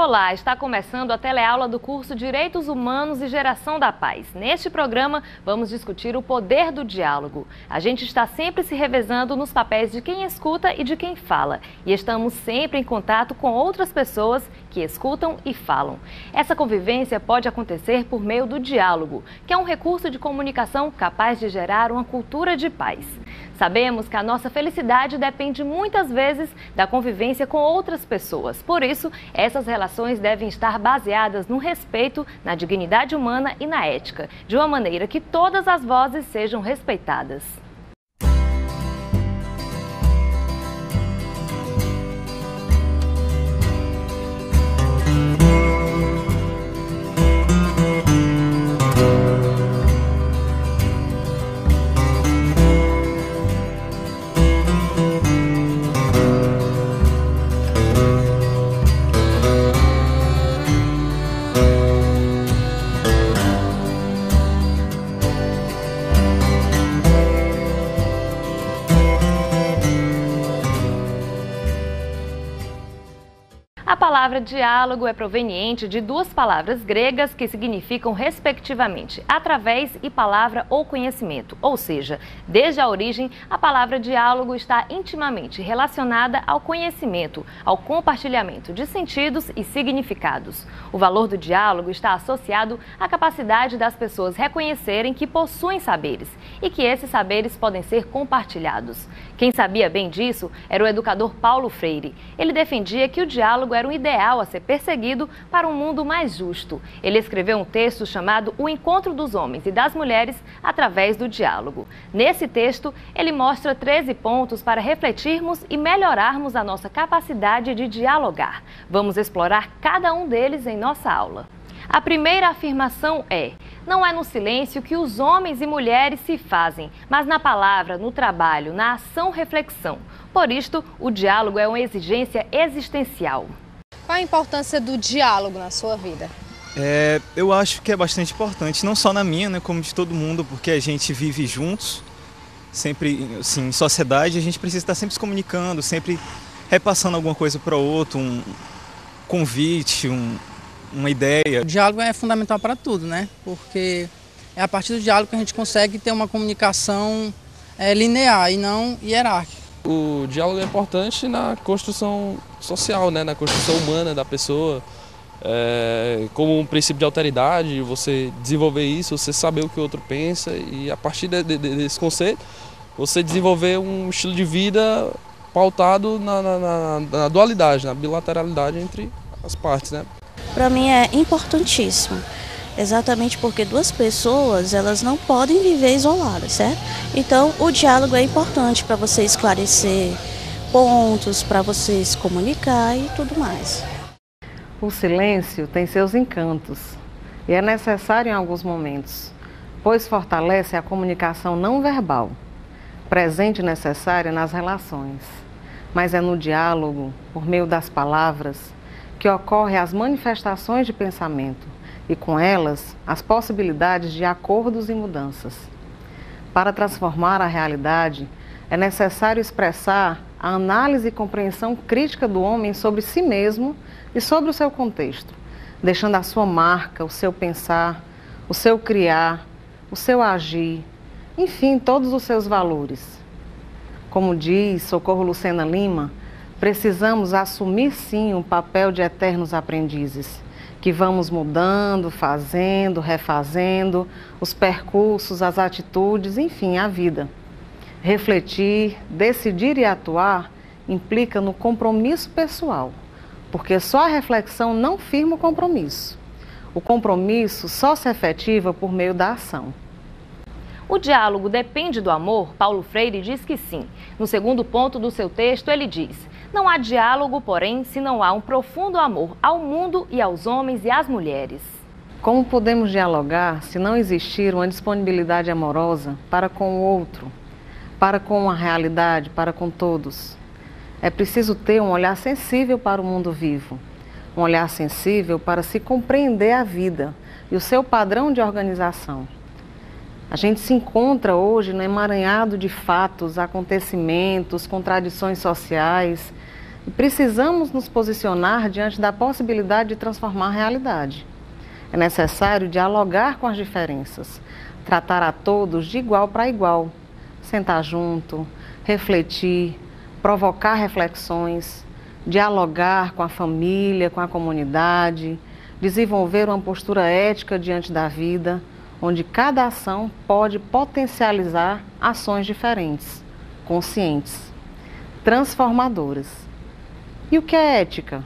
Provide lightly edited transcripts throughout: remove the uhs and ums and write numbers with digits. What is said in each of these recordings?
Olá, está começando a teleaula do curso Direitos Humanos e Geração da Paz. Neste programa, vamos discutir o poder do diálogo. A gente está sempre se revezando nos papéis de quem escuta e de quem fala. E estamos sempre em contato com outras pessoas que escutam e falam. Essa convivência pode acontecer por meio do diálogo, que é um recurso de comunicação capaz de gerar uma cultura de paz. Sabemos que a nossa felicidade depende muitas vezes da convivência com outras pessoas. Por isso, essas relações devem estar baseadas no respeito, na dignidade humana e na ética, de uma maneira que todas as vozes sejam respeitadas. A palavra diálogo é proveniente de duas palavras gregas que significam respectivamente através e palavra ou conhecimento, ou seja, desde a origem, a palavra diálogo está intimamente relacionada ao conhecimento, ao compartilhamento de sentidos e significados. O valor do diálogo está associado à capacidade das pessoas reconhecerem que possuem saberes e que esses saberes podem ser compartilhados. Quem sabia bem disso era o educador Paulo Freire. Ele defendia que o diálogo era um ideal a ser perseguido para um mundo mais justo. Ele escreveu um texto chamado O Encontro dos Homens e das Mulheres através do Diálogo. Nesse texto, ele mostra 13 pontos para refletirmos e melhorarmos a nossa capacidade de dialogar. Vamos explorar cada um deles em nossa aula. A primeira afirmação é: não é no silêncio que os homens e mulheres se fazem, mas na palavra, no trabalho, na ação-reflexão. Por isto, o diálogo é uma exigência existencial. Qual a importância do diálogo na sua vida? Eu acho que é bastante importante, não só na minha, né, como de todo mundo, porque a gente vive juntos, sempre assim, em sociedade, a gente precisa estar sempre se comunicando, sempre repassando alguma coisa para o outro, um convite, uma ideia. O diálogo é fundamental para tudo, né? Porque é a partir do diálogo que a gente consegue ter uma comunicação linear e não hierárquica. O diálogo é importante na construção social, né? Na construção humana da pessoa, como um princípio de alteridade, você desenvolver isso, você saber o que o outro pensa e a partir desse conceito, você desenvolver um estilo de vida pautado na dualidade, na bilateralidade entre as partes, né? Para mim é importantíssimo, exatamente porque duas pessoas elas não podem viver isoladas, certo? Então o diálogo é importante para você esclarecer pontos, para você se comunicar e tudo mais. O silêncio tem seus encantos e é necessário em alguns momentos, pois fortalece a comunicação não verbal, presente e necessária nas relações. Mas é no diálogo, por meio das palavras, que ocorrem as manifestações de pensamento e, com elas, as possibilidades de acordos e mudanças. Para transformar a realidade, é necessário expressar a análise e compreensão crítica do homem sobre si mesmo e sobre o seu contexto, deixando a sua marca, o seu pensar, o seu criar, o seu agir, enfim, todos os seus valores. Como diz Socorro Lucena Lima, precisamos assumir sim o papel de eternos aprendizes, que vamos mudando, fazendo, refazendo os percursos, as atitudes, enfim, a vida. Refletir, decidir e atuar implica no compromisso pessoal, porque só a reflexão não firma o compromisso. O compromisso só se efetiva por meio da ação. O diálogo depende do amor? Paulo Freire diz que sim. No segundo ponto do seu texto, ele diz: não há diálogo, porém, se não há um profundo amor ao mundo e aos homens e às mulheres. Como podemos dialogar se não existir uma disponibilidade amorosa para com o outro, para com a realidade, para com todos? É preciso ter um olhar sensível para o mundo vivo, um olhar sensível para se compreender a vida e o seu padrão de organização. A gente se encontra hoje no emaranhado de fatos, acontecimentos, contradições sociais, E precisamos nos posicionar diante da possibilidade de transformar a realidade. É necessário dialogar com as diferenças, tratar a todos de igual para igual, sentar junto, refletir, provocar reflexões, dialogar com a família, com a comunidade, desenvolver uma postura ética diante da vida, onde cada ação pode potencializar ações diferentes, conscientes, transformadoras. E o que é ética?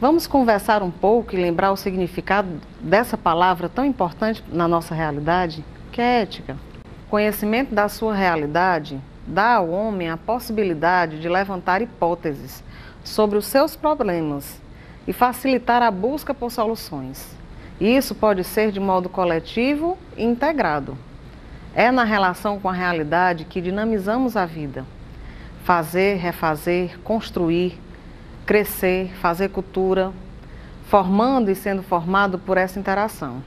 Vamos conversar um pouco e lembrar o significado dessa palavra tão importante na nossa realidade, que é ética. O conhecimento da sua realidade dá ao homem a possibilidade de levantar hipóteses sobre os seus problemas e facilitar a busca por soluções. E isso pode ser de modo coletivo e integrado. É na relação com a realidade que dinamizamos a vida. Fazer, refazer, construir, crescer, fazer cultura, formando e sendo formado por essa interação,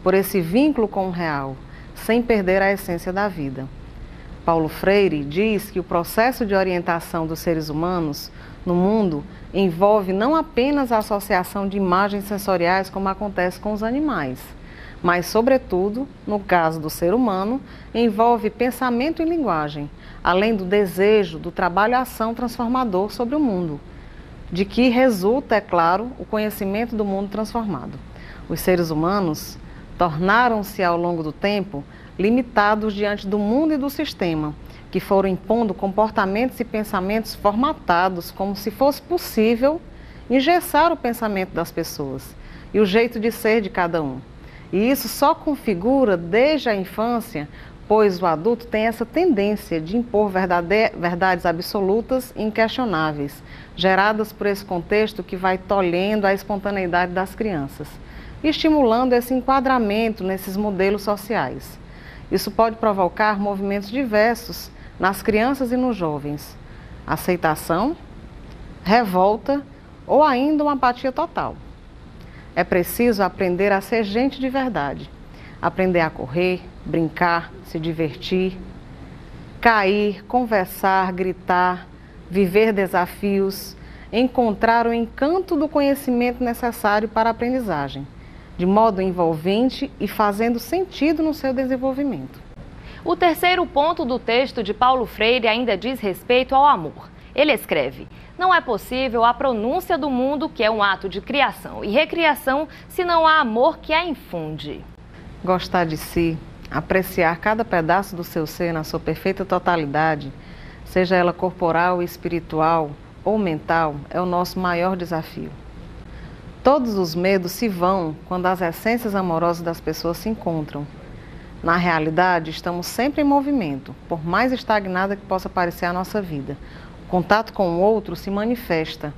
por esse vínculo com o real, sem perder a essência da vida. Paulo Freire diz que o processo de orientação dos seres humanos no mundo envolve não apenas a associação de imagens sensoriais como acontece com os animais, mas, sobretudo, no caso do ser humano, envolve pensamento e linguagem, além do desejo do trabalho-ação transformador sobre o mundo, de que resulta, é claro, o conhecimento do mundo transformado. Os seres humanos tornaram-se, ao longo do tempo, limitados diante do mundo e do sistema, que foram impondo comportamentos e pensamentos formatados como se fosse possível engessar o pensamento das pessoas e o jeito de ser de cada um. E isso só configura desde a infância, pois o adulto tem essa tendência de impor verdades absolutas e inquestionáveis, geradas por esse contexto que vai tolhendo a espontaneidade das crianças, estimulando esse enquadramento nesses modelos sociais. Isso pode provocar movimentos diversos nas crianças e nos jovens: aceitação, revolta ou ainda uma apatia total. É preciso aprender a ser gente de verdade, aprender a correr, brincar, se divertir, cair, conversar, gritar, viver desafios, encontrar o encanto do conhecimento necessário para a aprendizagem, de modo envolvente e fazendo sentido no seu desenvolvimento. O terceiro ponto do texto de Paulo Freire ainda diz respeito ao amor. Ele escreve: não é possível a pronúncia do mundo, que é um ato de criação e recriação, se não há amor que a infunde. Gostar de si, apreciar cada pedaço do seu ser na sua perfeita totalidade, seja ela corporal, espiritual ou mental, é o nosso maior desafio. Todos os medos se vão quando as essências amorosas das pessoas se encontram. Na realidade, estamos sempre em movimento, por mais estagnada que possa parecer a nossa vida. O contato com o outro se manifesta,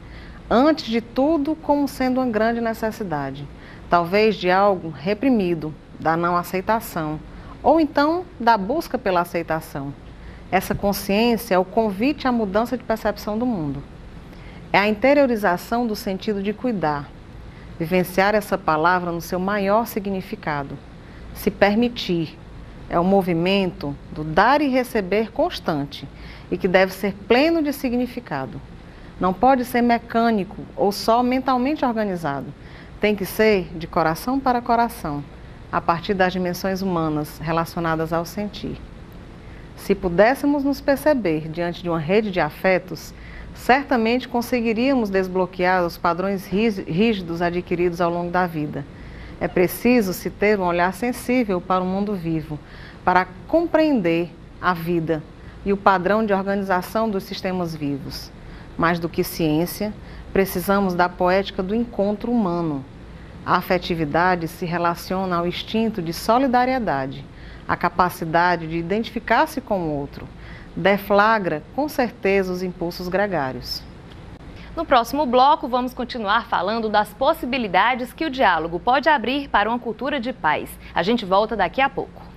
antes de tudo, como sendo uma grande necessidade, talvez de algo reprimido, da não aceitação, ou então da busca pela aceitação. Essa consciência é o convite à mudança de percepção do mundo. É a interiorização do sentido de cuidar, vivenciar essa palavra no seu maior significado. Se permitir é o movimento do dar e receber constante e que deve ser pleno de significado. Não pode ser mecânico ou só mentalmente organizado. Tem que ser de coração para coração, a partir das dimensões humanas relacionadas ao sentir. Se pudéssemos nos perceber diante de uma rede de afetos, certamente conseguiríamos desbloquear os padrões rígidos adquiridos ao longo da vida. É preciso se ter um olhar sensível para o mundo vivo, para compreender a vida e o padrão de organização dos sistemas vivos. Mais do que ciência, precisamos da poética do encontro humano. A afetividade se relaciona ao instinto de solidariedade, a capacidade de identificar-se com o outro. Deflagra, com certeza, os impulsos gregários. No próximo bloco, vamos continuar falando das possibilidades que o diálogo pode abrir para uma cultura de paz. A gente volta daqui a pouco.